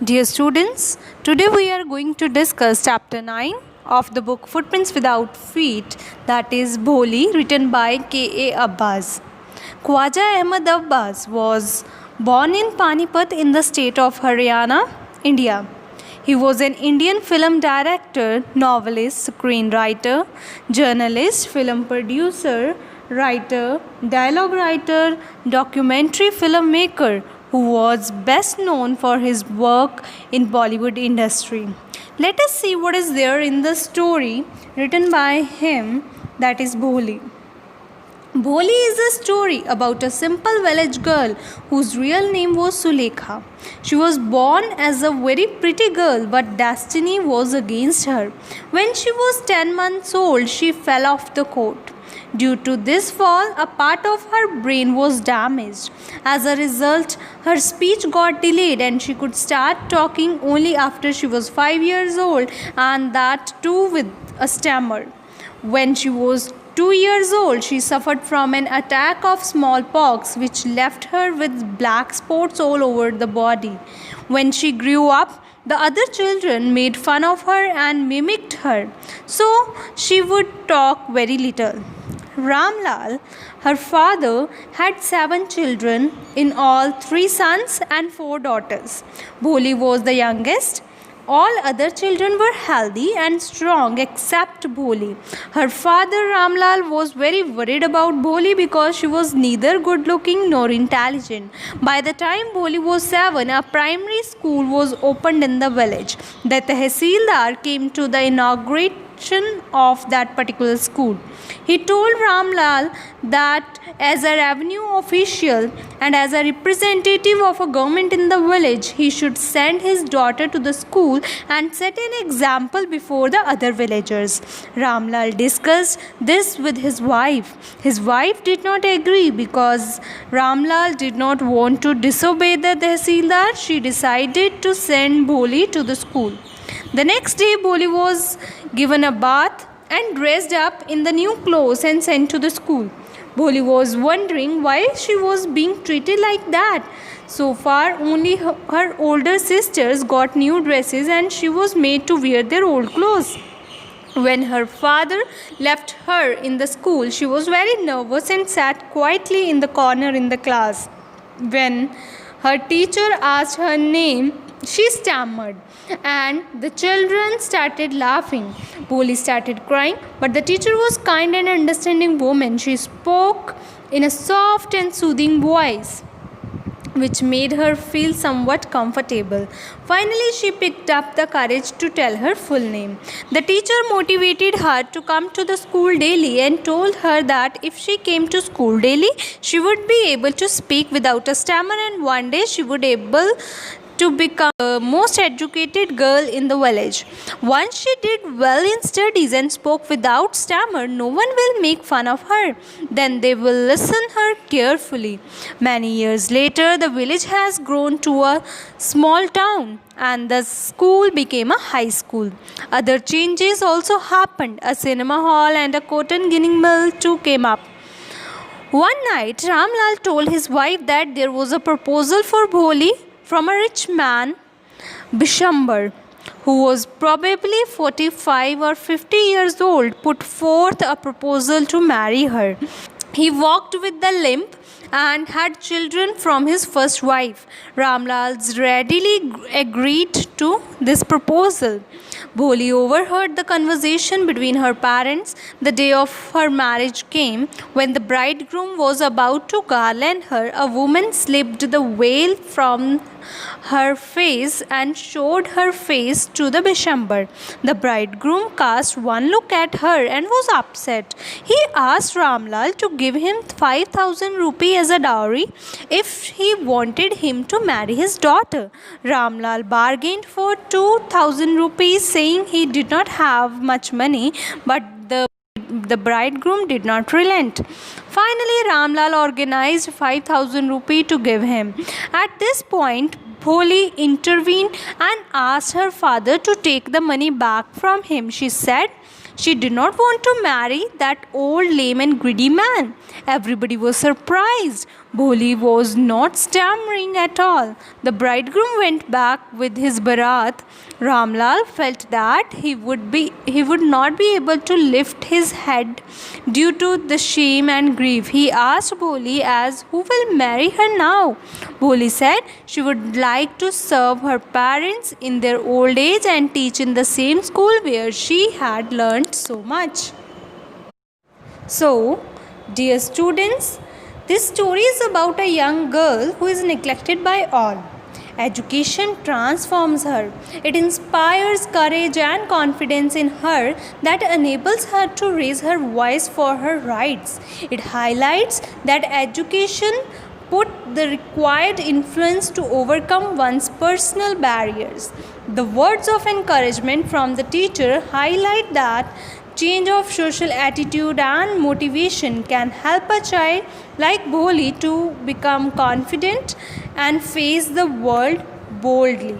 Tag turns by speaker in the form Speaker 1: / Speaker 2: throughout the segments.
Speaker 1: Dear students, today we are going to discuss chapter 9 of the book Footprints Without Feet, that is Bholi, written by K.A. Abbas. Khwaja Ahmad Abbas was born in Panipat in the state of Haryana, India. He was an Indian film director, novelist, screenwriter, journalist, film producer, writer, dialogue writer, documentary filmmaker who was best known for his work in Bollywood industry. Let us see what is there in the story written by him, that is Bholi. Bholi is a story about a simple village girl whose real name was Sulekha. She was born as a very pretty girl, but destiny was against her. When she was 10 months old, she fell off the court. Due to this fall, a part of her brain was damaged. As a result, her speech got delayed and she could start talking only after she was 5 years old, and that too with a stammer. When she was 2 years old, she suffered from an attack of smallpox which left her with black spots all over the body. When she grew up, the other children made fun of her and mimicked her, so she would talk very little. Ramlal, her father, had 7 children, in all 3 sons and 4 daughters. Bholi was the youngest. All other children were healthy and strong except Bholi. Her father Ramlal was very worried about Bholi because she was neither good looking nor intelligent. By the time Bholi was 7, a primary school was opened in the village. The Tehsildar came to the inauguration of that particular school. He told Ramlal that as a revenue official and as a representative of a government in the village, he should send his daughter to the school and set an example before the other villagers. Ramlal discussed this with his wife. His wife did not agree because Ramlal did not want to disobey the Tehsildar. She decided to send Bholi to the school. The next day, Bholi was given a bath and dressed up in the new clothes and sent to the school. Bholi was wondering why she was being treated like that. So far, only her older sisters got new dresses and she was made to wear their old clothes. When her father left her in the school, she was very nervous and sat quietly in the corner in the class. When her teacher asked her name, she stammered and the children started laughing. Bholi started crying, but the teacher was kind and understanding woman. She spoke in a soft and soothing voice, which made her feel somewhat comfortable. Finally, she picked up the courage to tell her full name. The teacher motivated her to come to the school daily and told her that if she came to school daily, she would be able to speak without a stammer, and one day she would be able to become the most educated girl in the village. Once she did well in studies and spoke without stammer, no one will make fun of her. Then they will listen her carefully. Many years later, the village has grown to a small town and the school became a high school. Other changes also happened. A cinema hall and a cotton ginning mill too came up. One night, Ramlal told his wife that there was a proposal for Bholi from a rich man, Bishambar, who was probably 45 or 50 years old, put forth a proposal to marry her. He walked with the limp and had children from his first wife. Ramlal readily agreed to this proposal. Bholi overheard the conversation between her parents. The day of her marriage came. When the bridegroom was about to garland her, a woman slipped the veil from her face and showed her face to the Bishambar. The bridegroom cast one look at her and was upset. He asked Ramlal to give him 5,000 rupees as a dowry if he wanted him to marry his daughter. Ramlal bargained for 2,000 rupees, saying he did not have much money, but the bridegroom did not relent. Finally, Ramlal organized 5,000 rupees to give him. At this point, Bholi intervened and asked her father to take the money back from him. She said She did not want to marry that old lame and greedy man. Everybody was surprised. Bholi was not stammering at all. The bridegroom went back with his barat. Ramlal felt that he would not be able to lift his head due to the shame and grief. He asked Bholi as who will marry her now. Bholi said she would like to serve her parents in their old age and teach in the same school where she had learned so much. So, dear students, this story is about a young girl who is neglected by all. Education transforms her. It inspires courage and confidence in her that enables her to raise her voice for her rights. It highlights that education put the required influence to overcome one's personal barriers. The words of encouragement from the teacher highlight that change of social attitude and motivation can help a child like Bholi to become confident and face the world boldly.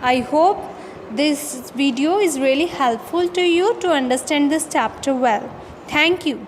Speaker 1: I hope this video is really helpful to you to understand this chapter well. Thank you.